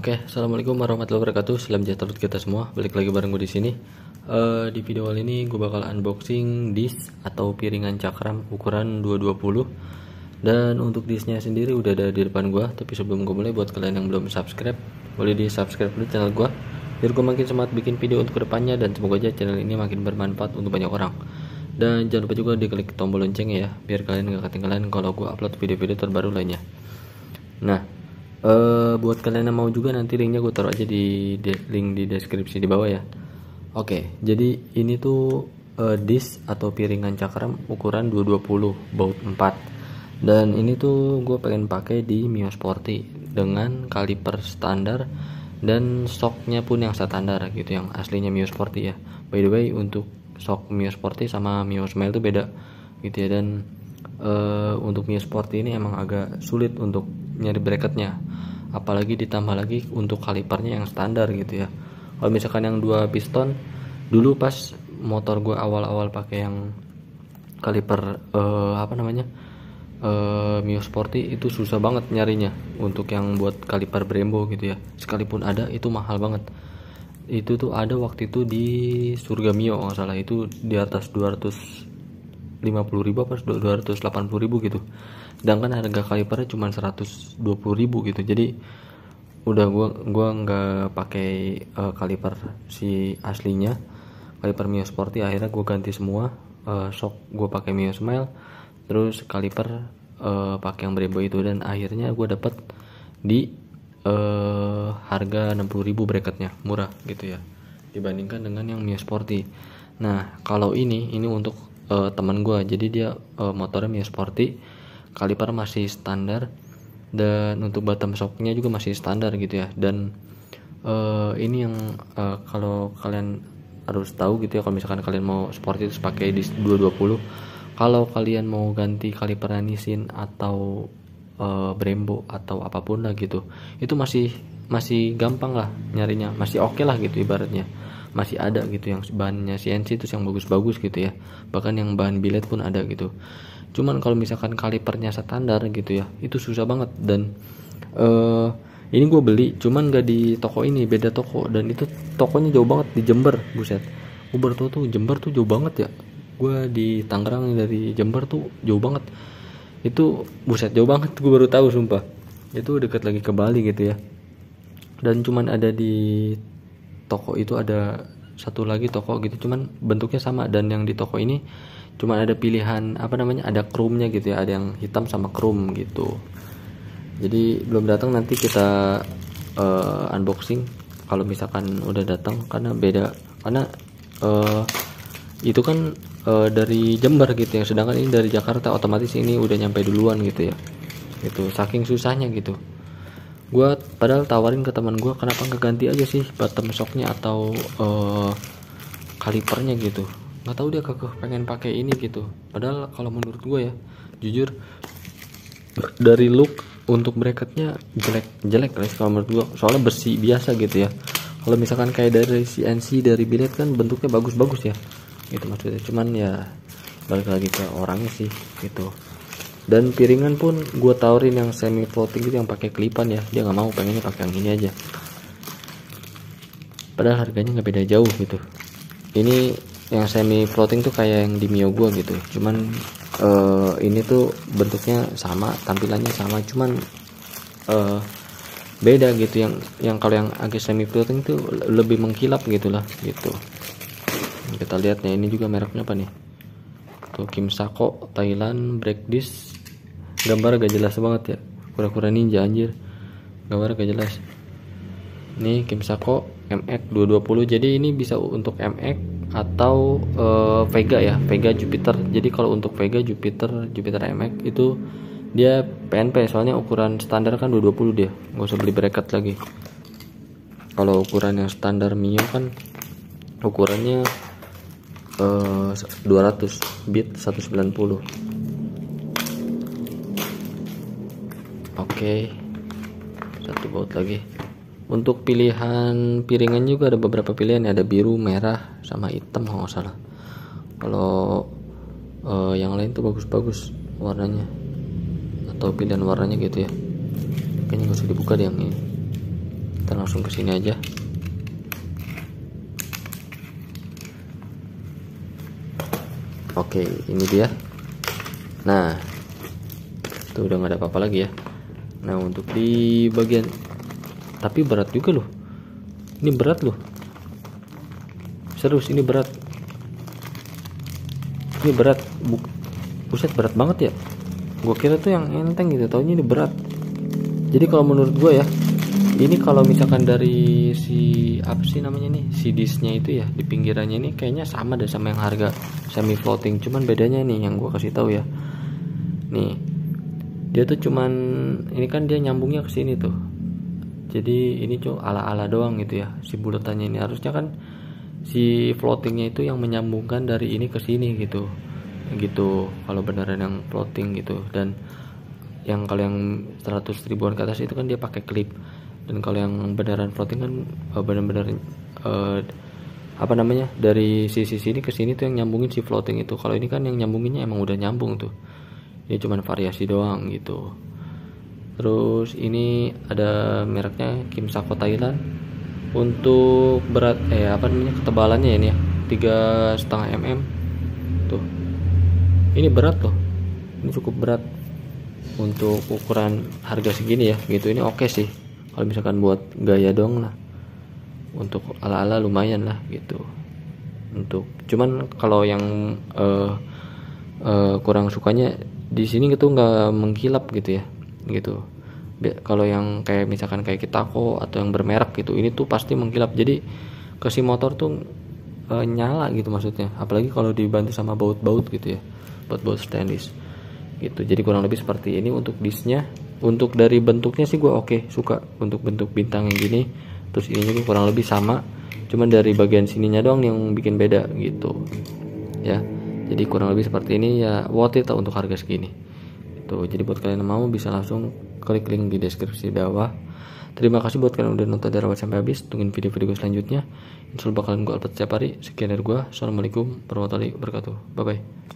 Oke, assalamualaikum warahmatullahi wabarakatuh. Salam sejahtera kita semua. Balik lagi bareng gue di sini. Di video kali ini gue bakal unboxing dish atau piringan cakram ukuran 220. Dan untuk dishnya sendiri udah ada di depan gue. Tapi sebelum gue mulai, buat kalian yang belum subscribe, boleh di subscribe dulu channel gue, biar gue makin semangat bikin video untuk kedepannya, dan semoga aja channel ini makin bermanfaat untuk banyak orang. Dan jangan lupa juga diklik tombol lonceng ya, biar kalian gak ketinggalan kalau gue upload video-video terbaru lainnya. Nah, buat kalian yang mau juga, nanti linknya gue taruh aja di link di deskripsi di bawah ya. Oke, jadi ini tuh dish atau piringan cakram ukuran 220 baut 4, dan ini tuh gue pengen pakai di Mio Sporty dengan kaliper standar dan shocknya pun yang standar gitu, yang aslinya Mio Sporty ya. By the way, untuk shock Mio Sporty sama Mio Smile tuh beda gitu ya. Dan untuk Mio Sporty ini emang agak sulit untuk nyari bracketnya, apalagi ditambah lagi untuk kalipernya yang standar gitu ya. Kalau misalkan yang 2 piston, dulu pas motor gue awal-awal pakai yang kaliper Mio Sporty, itu susah banget nyarinya untuk yang buat kaliper Brembo gitu ya. Sekalipun ada, itu mahal banget. Itu tuh ada waktu itu di Surga Mio nggak salah, itu di atas 250.000 apa 280.000 gitu. Sedangkan harga kalipernya cuma 120.000 gitu. Jadi udah gua nggak pakai kaliper si aslinya, kaliper Mio Sporty. Akhirnya gue ganti semua, shock gue pakai Mio Smile, terus kaliper pakai yang Brembo itu, dan akhirnya gue dapet di harga 60.000 bracketnya, murah gitu ya dibandingkan dengan yang Mio Sporty. Nah, kalau ini untuk teman gue, jadi dia motornya Mio Sporty, kaliper masih standar, dan untuk bottom shocknya juga masih standar gitu ya. Dan ini yang kalau kalian harus tahu gitu ya, kalau misalkan kalian mau sporty terus pakai di 220, kalau kalian mau ganti kaliper Nissin atau Brembo atau apapun lah gitu, itu masih gampang lah nyarinya, masih oke lah gitu, ibaratnya masih ada gitu yang bahannya CNC terus yang bagus-bagus gitu ya, bahkan yang bahan billet pun ada gitu. Cuman kalau misalkan kalipernya standar gitu ya, itu susah banget. Dan ini gue beli cuman gak di toko ini, beda toko, dan itu tokonya jauh banget di Jember. Buset, gue baru tau tuh Jember tuh jauh banget ya. Gue di Tangerang, dari Jember tuh jauh banget. Itu buset jauh banget, gue baru tahu sumpah. Itu deket lagi ke Bali gitu ya. Dan cuman ada di toko itu, ada satu lagi toko gitu, cuman bentuknya sama. Dan yang di toko ini cuman ada pilihan ada chrome-nya gitu ya, ada yang hitam sama chrome gitu. Jadi belum datang, nanti kita unboxing kalau misalkan udah datang, karena beda, karena itu kan dari Jember gitu ya, sedangkan ini dari Jakarta, otomatis ini udah nyampe duluan gitu ya. Itu saking susahnya gitu. Gue padahal tawarin ke teman gue, kenapa nggak ganti aja sih bottom shocknya atau kalipernya gitu. Nggak tahu dia kekeh pengen pakai ini gitu. Padahal kalau menurut gue ya, jujur dari look untuk bracketnya jelek kalau menurut gue, soalnya bersih biasa gitu ya. Kalau misalkan kayak dari CNC, dari billet kan bentuknya bagus-bagus ya gitu maksudnya. Cuman ya balik lagi ke orangnya sih gitu. Dan piringan pun gue tawarin yang semi floating gitu, yang pakai kelipan ya, dia nggak mau, pengennya pakai yang ini aja. Padahal harganya nggak beda jauh gitu. Ini yang semi floating tuh kayak yang di Mio gue gitu, cuman ini tuh bentuknya sama, tampilannya sama, cuman beda gitu. Yang kalau yang agak semi floating tuh lebih mengkilap gitulah gitu. Kita lihat nih, ini juga mereknya apa nih tuh, Kimsako Thailand brake disc. Gambar gak jelas banget ya, kura-kura ninja anjir, gambar gak jelas. Nih Kimsako MX 220, jadi ini bisa untuk MX atau Vega ya, Vega Jupiter. Jadi kalau untuk Vega Jupiter MX itu dia PNP, soalnya ukuran standar kan 220 dia, nggak usah beli bracket lagi. Kalau ukuran yang standar Mio kan ukurannya 200 bit 190. Oke, satu baut lagi. Untuk pilihan piringan juga ada beberapa pilihan, ada biru, merah, sama hitam kalau nggak salah. Kalau yang lain tuh bagus-bagus warnanya, atau pilihan warnanya gitu ya. Kayaknya nggak usah dibuka deh yang ini. kita langsung ke sini aja. Oke, ini dia. Nah, tuh udah nggak ada apa-apa lagi ya. Nah, untuk di bagian, tapi berat juga loh. Ini berat loh. Serius, ini berat. Ini berat. Buset, berat banget ya. Gue kira tuh yang enteng gitu, taunya ini berat. Jadi kalau menurut gue ya, ini kalau misalkan dari si apa sih namanya nih, si disnya itu ya di pinggirannya ini kayaknya sama deh sama yang harga semi floating. Cuman bedanya nih yang gue kasih tahu ya. Nih, dia tuh cuman ini kan dia nyambungnya ke sini tuh. Jadi ini tuh ala-ala doang gitu ya. Si buletannya ini harusnya kan si floatingnya itu yang menyambungkan dari ini ke sini gitu. Gitu kalau beneran yang floating gitu. Dan yang kalau yang 100 ribuan ke atas itu kan dia pakai klip. Dan kalau yang beneran floating kan bener-bener apa namanya, dari sisi sini ke sini tuh yang nyambungin si floating itu. Kalau ini kan yang nyambunginnya emang udah nyambung tuh. Ini cuman variasi doang gitu. Terus ini ada mereknya Kimsako Thailand. Untuk berat apa namanya, ketebalannya ini ya 3,5 mm tuh. Ini berat loh. Ini cukup berat untuk ukuran harga segini ya gitu. Ini oke sih kalau misalkan buat gaya dong lah, untuk ala-ala lumayan lah gitu. Untuk cuman kalau yang kurang sukanya di sini gitu nggak mengkilap gitu ya gitu. Kalau yang kayak misalkan kayak Kitako atau yang bermerek gitu, ini tuh pasti mengkilap. Jadi ke si motor tuh nyala gitu maksudnya. Apalagi kalau dibantu sama baut-baut gitu ya, baut-baut stainless gitu. Jadi kurang lebih seperti ini untuk disnya. Untuk dari bentuknya sih gue oke, suka untuk bentuk bintang yang gini. Terus ininya juga kurang lebih sama, cuman dari bagian sininya doang yang bikin beda gitu ya. Jadi kurang lebih seperti ini ya, worth it untuk harga segini gitu. Jadi buat kalian yang mau bisa langsung klik link di deskripsi bawah. Terima kasih buat kalian yang udah nonton dari awal sampai habis. Tungguin video-video selanjutnya, insyaallah bakalan gue upload setiap hari. Sekian dari gue, assalamualaikum warahmatullahi wabarakatuh, bye bye.